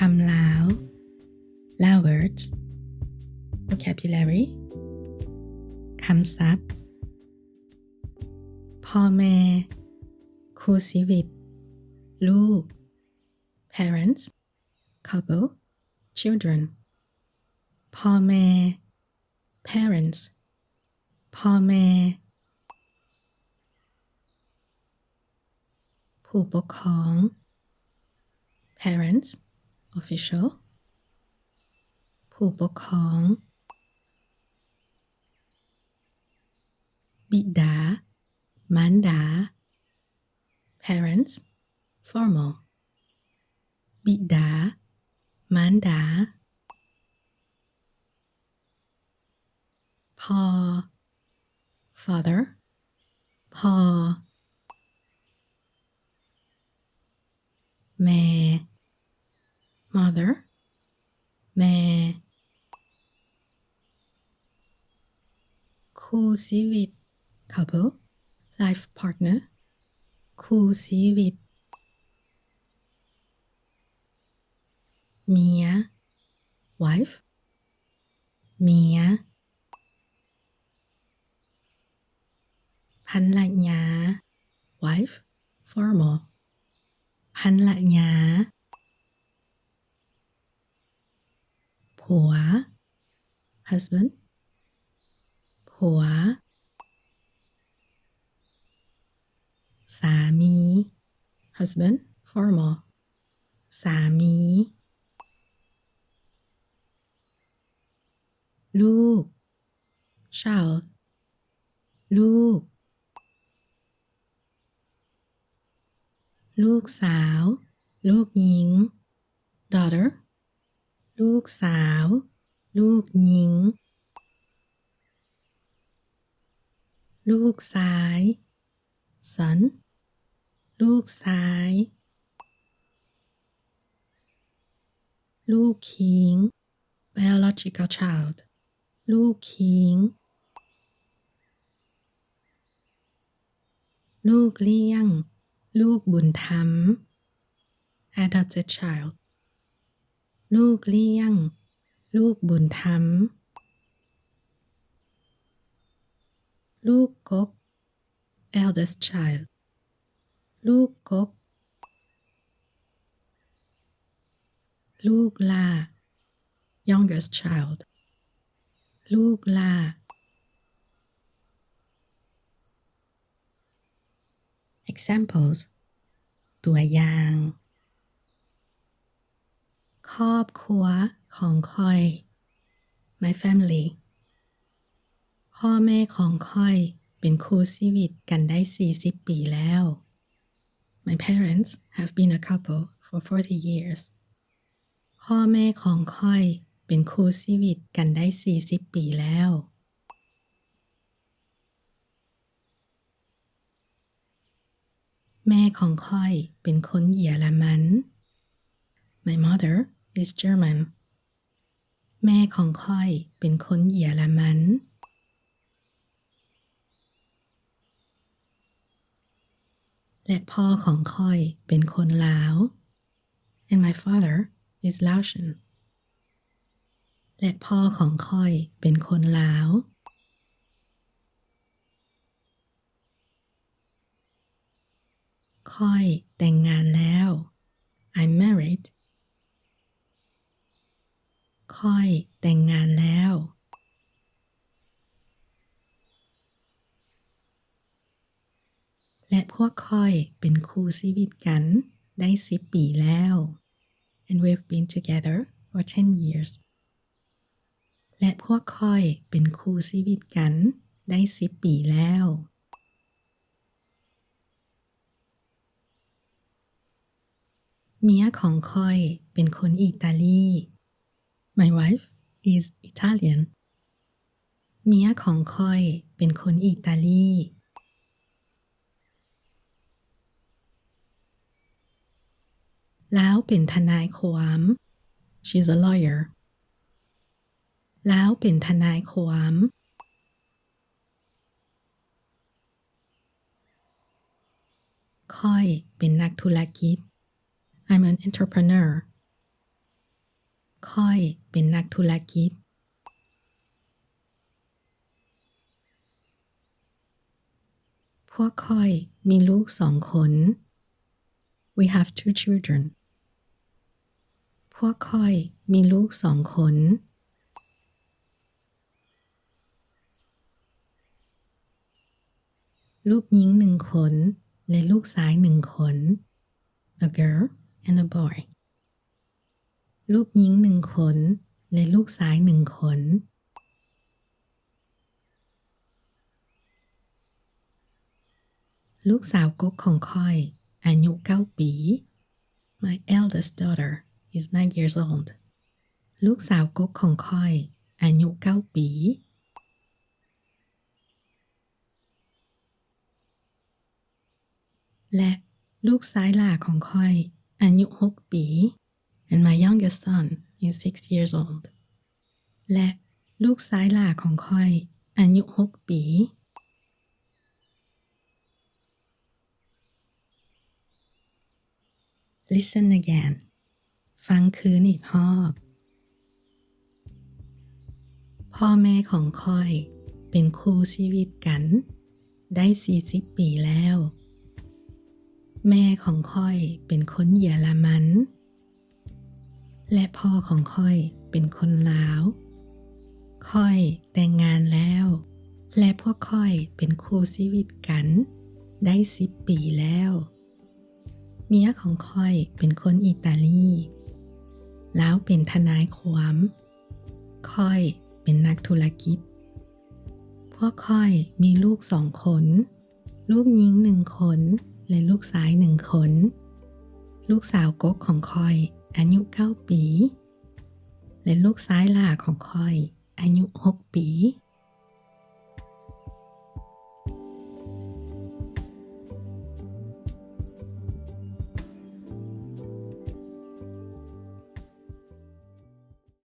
คำลาว loud words vocabulary คำศัพท์พ่อแม่คู่ชีวิตลูก parents couple children พ่อแม่ parents พ่อแม่ผู้ปกครอง parents official ผู้ปกครองบิดามารดา parents formal บิดามารดาพ่อ father พ่อแม่ mother แม่คู่ชีวิต couple life partner คู่ชีวิตเมีย wife เมียภรรยา wife formal ภรรยาผัว husband ผัวสามี husband formal สามีลูก child ลูกลูกสาวลูกหญิง daughter ลูกสาวลูกหญิงลูกชาย son ลูกชายลูกหญิง biological child ลูกหญิงลูกเลี้ยงลูกบุญธรรม adopted child ลูกเลี้ยงลูกบุญธรรมลูกกบ eldest child ลูกกบลูกลา youngest child ลูกลาexamples ตัวอย่างครอบครัวของข้อย my family พ่อแม่ของข้อยเป็นคู่ชีวิตกันได้40 ปีแล้ว my parents have been a couple for 40 years พ่อแม่ของข้อยเป็นคู่ชีวิตกันได้40 ปีแล้วแม่ของข้อยเป็นคนเยอรมัน My mother is German แม่ของข้อยเป็นคนเยอรมันและพ่อของข้อยเป็นคนลาว And my father is Laotian และพ่อของข้อยเป็นคนลาวข้อยแต่งงานแล้ว I'm married ข้อยแต่งงานแล้วและพวกข้อยเป็นคู่ชีวิตกันได้10 ปีแล้ว And we've been together for 10 years และพวกข้อยเป็นคู่ชีวิตกันได้10 ปีแล้วเมียของข้อยเป็นคนอิตาลี My wife is Italian เมียของข้อยเป็นคนอิตาลีแล้วเป็นทนายความ She's a lawyer แล้วเป็นทนายความข้อยเป็นนักธุรกิจI'm an entrepreneur ค่อยเป็นนักธุรกิจพวกค่อยมีลูก2 คน We have 2 children พวกค่อยมีลูก2 คนลูกหญิง1 คนและลูกชาย1 คน A girl and a boy ลูกหญิง1 คนและลูกชาย1 คนลูกสาวกกของค่อยอายุ9 ปี My eldest daughter is 9 years old ลูกสาวกกของค่อยอายุ9 ปีและลูกซ้ายหล่าของค่อยอายุ6 ปี and my youngest son is 6 years old และลูกซ้ายหล่าของค่อยอายุ6 ปี Listen again ฟังคืนอีกรอบพ่อแม่ของค่อยเป็นคู่ชีวิตกันได้40 ปีแล้วแม่ของค่อยเป็นคนเยอรมันและพ่อของค่อยเป็นคนลาวค่อยแต่งงานแล้วและพวกค่อยเป็นคู่ชีวิตกันได้10 ปีแล้วเมียของค่อยเป็นคนอิตาลีแล้วเป็นทนายความค่อยเป็นนักธุรกิจพวกค่อยมีลูก2 คนลูกหญิง1 คนและลูกชาย1 คนลูกสาวกกของค่อยอายุ9 ปีและลูกชายหล่าของค่อยอายุ6 ปี